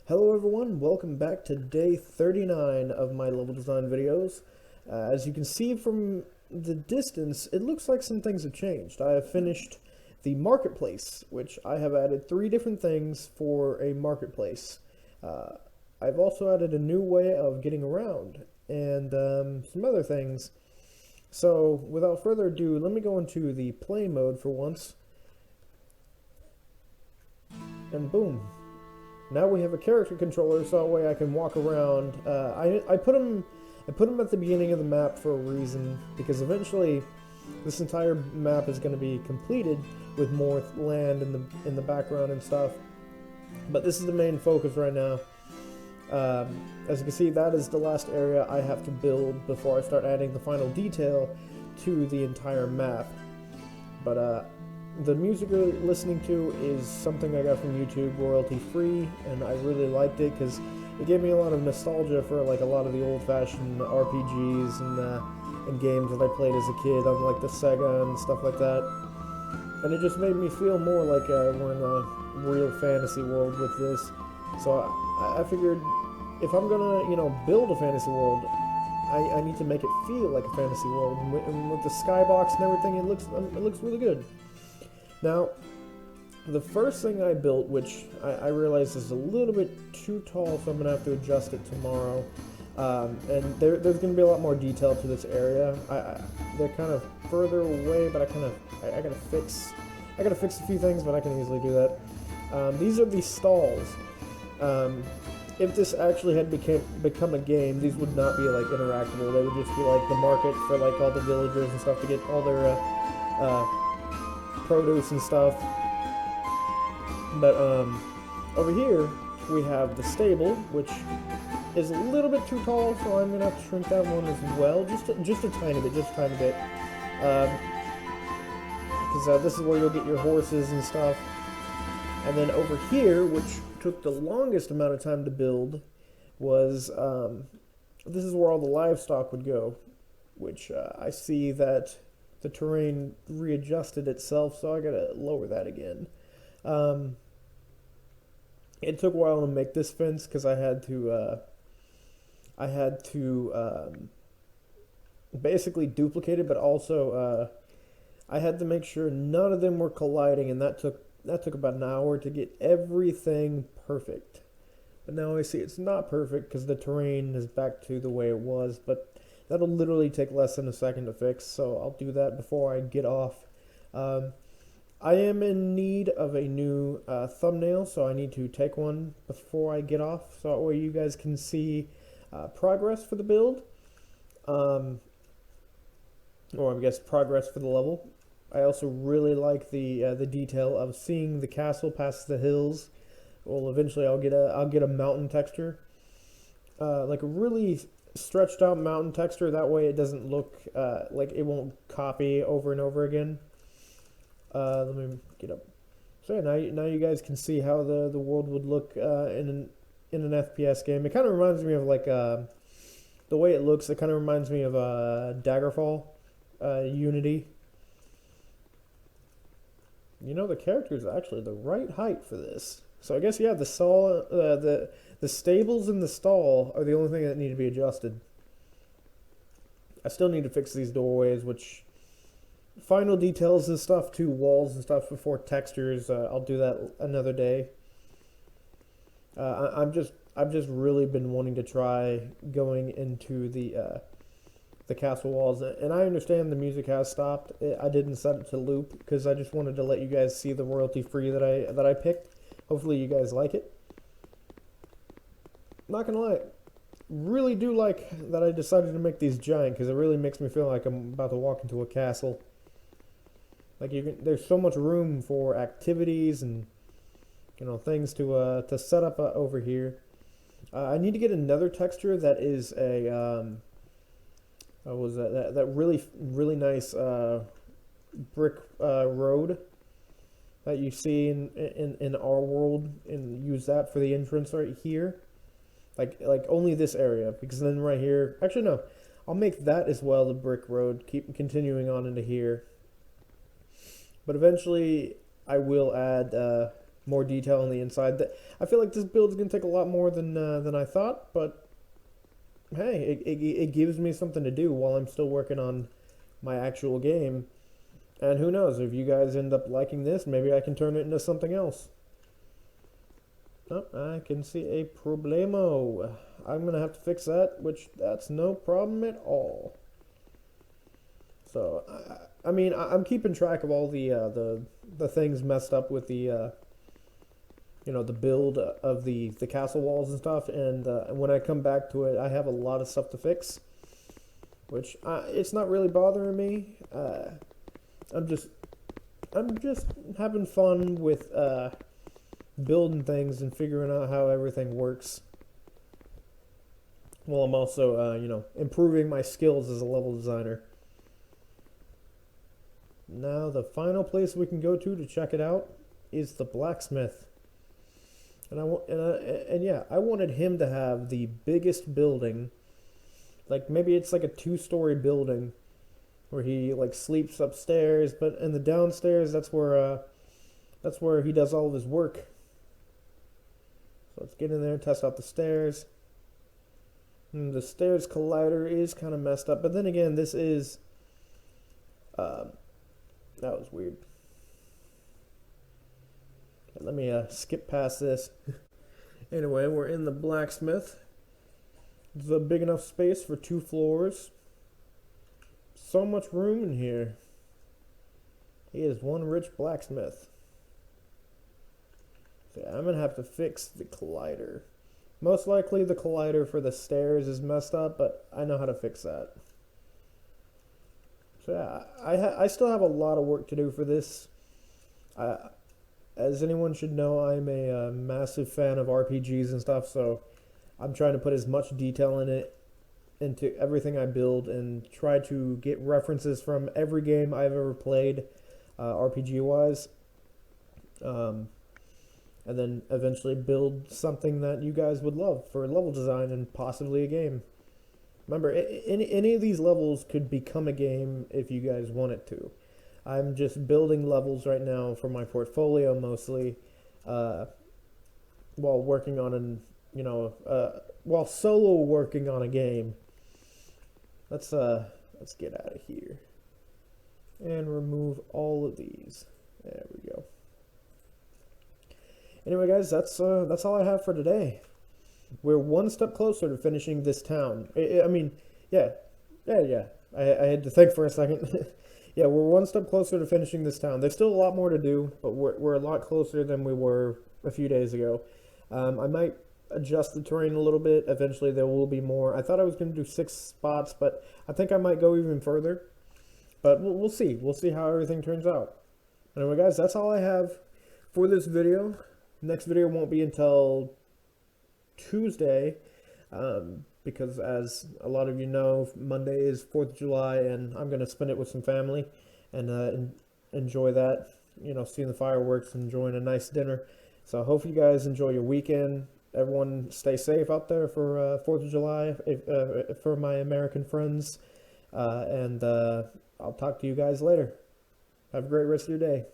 Hello everyone, welcome back to day 39 of my level design videos. As you can see from the distance, it looks like some things have changed. I have finished the marketplace, which I have added 3 different things for a marketplace. Uh, I've also added a new way of getting around and some other things. So without further ado, let me go into the play mode for once. And boom. Now we have a character controller, so that way I can walk around. I put him at the beginning of the map for a reason, because eventually this entire map is going to be completed with more land in the background and stuff. But this is the main focus right now. As you can see, that is the last area I have to build before I start adding the final detail to the entire map. But the music you're listening to is something I got from YouTube, royalty free, and I really liked it because it gave me a lot of nostalgia for like a lot of the old-fashioned RPGs and games that I played as a kid on like the Sega and stuff like that. And it just made me feel more like we're in a real fantasy world with this. So I figured if I'm gonna, build a fantasy world, I need to make it feel like a fantasy world. And with the skybox and everything, it looks really good. Now, the first thing I built, which I realized is a little bit too tall, so I'm going to have to adjust it tomorrow. And there's going to be a lot more detail to this area. They're kind of further away, but I gotta fix a few things, but I can easily do that. These are the stalls. If this actually had become a game, these would not be like interactable. They would just be like the market for like all the villagers and stuff to get all their produce and stuff. But over here we have the stable, which is a little bit too tall, so I'm gonna have to shrink that one as well, just a tiny bit, because this is where you'll get your horses and stuff. And then over here, which took the longest amount of time to build, was this is where all the livestock would go, which I see that the terrain readjusted itself, so I gotta lower that again. It took a while to make this fence because I had to basically duplicate it, but also I had to make sure none of them were colliding, and that took about an hour to get everything perfect. But now I see it's not perfect because the terrain is back to the way it was, but that'll literally take less than a second to fix, so I'll do that before I get off. I am in need of a new thumbnail, so I need to take one before I get off, so that way you guys can see progress for the build, or I guess progress for the level. I also really like the detail of seeing the castle past the hills. Well, eventually I'll get a mountain texture, like a really stretched out mountain texture. That way it doesn't look like it won't copy over and over again. Let me get up. So yeah, now you guys can see how the world would look in an FPS game. It kind of reminds me of like the way it looks. It kind of reminds me of Daggerfall, Unity. The character is actually the right height for this. So I guess, yeah, the stables and the stall are the only thing that need to be adjusted. I still need to fix these doorways, which final details and stuff to walls and stuff before textures. I'll do that another day. I've just really been wanting to try going into the castle walls, and I understand the music has stopped. I didn't set it to loop because I just wanted to let you guys see the royalty free that I picked. Hopefully you guys like it. Not gonna lie, really do like that I decided to make these giant, because it really makes me feel like I'm about to walk into a castle. Like there's so much room for activities and things to set up over here. I need to get another texture that is a that really nice brick road that you see in our world, and use that for the entrance right here, like only this area, because then right here, actually no, I'll make that as well, the brick road, keep continuing on into here. But eventually I will add more detail on the inside. That I feel like this build is gonna take a lot more than I thought, but hey, it gives me something to do while I'm still working on my actual game. And who knows, if you guys end up liking this, maybe I can turn it into something else. Oh, I can see a problemo. I'm gonna have to fix that, which that's no problem at all. So, I mean, I'm keeping track of all the things messed up with the the build of the castle walls and stuff. And when I come back to it, I have a lot of stuff to fix, which it's not really bothering me. I'm just having fun with building things and figuring out how everything works. Well, I'm also improving my skills as a level designer. Now the final place we can go to check it out is the blacksmith. And I wanted him to have the biggest building. Like maybe it's like a 2-story building where he like sleeps upstairs, but in the downstairs that's where he does all of his work. So let's get in there and test out the stairs. And the stairs collider is kind of messed up, but then again, this is that was weird. Okay, let me skip past this. Anyway, we're in the blacksmith. It's a big enough space for 2 floors. So much room in here. He is one rich blacksmith. So I'm gonna have to fix the collider. Most likely the collider for the stairs is messed up, but I know how to fix that. So yeah, I still have a lot of work to do for this. As anyone should know, I'm a massive fan of RPGs and stuff, so I'm trying to put as much detail in it, into everything I build, and try to get references from every game I've ever played, RPG-wise. And then eventually build something that you guys would love for level design and possibly a game. Remember, any of these levels could become a game if you guys want it to. I'm just building levels right now for my portfolio mostly, while working on while solo working on a game. Let's get out of here and remove all of these. There we go. Anyway, guys, that's all I have for today. We're one step closer to finishing this town. I mean, yeah. I had to think for a second. Yeah, we're one step closer to finishing this town. There's still a lot more to do, but we're a lot closer than we were a few days ago. I might adjust the terrain a little bit. Eventually, there will be more. I thought I was going to do 6 spots, but I think I might go even further. But we'll see. We'll see how everything turns out. Anyway, guys, that's all I have for this video. Next video won't be until Tuesday, because as a lot of you know, Monday is 4th of July, and I'm going to spend it with some family and enjoy that, seeing the fireworks, enjoying a nice dinner. So I hope you guys enjoy your weekend. Everyone stay safe out there for 4th of July, for my American friends, and I'll talk to you guys later. Have a great rest of your day.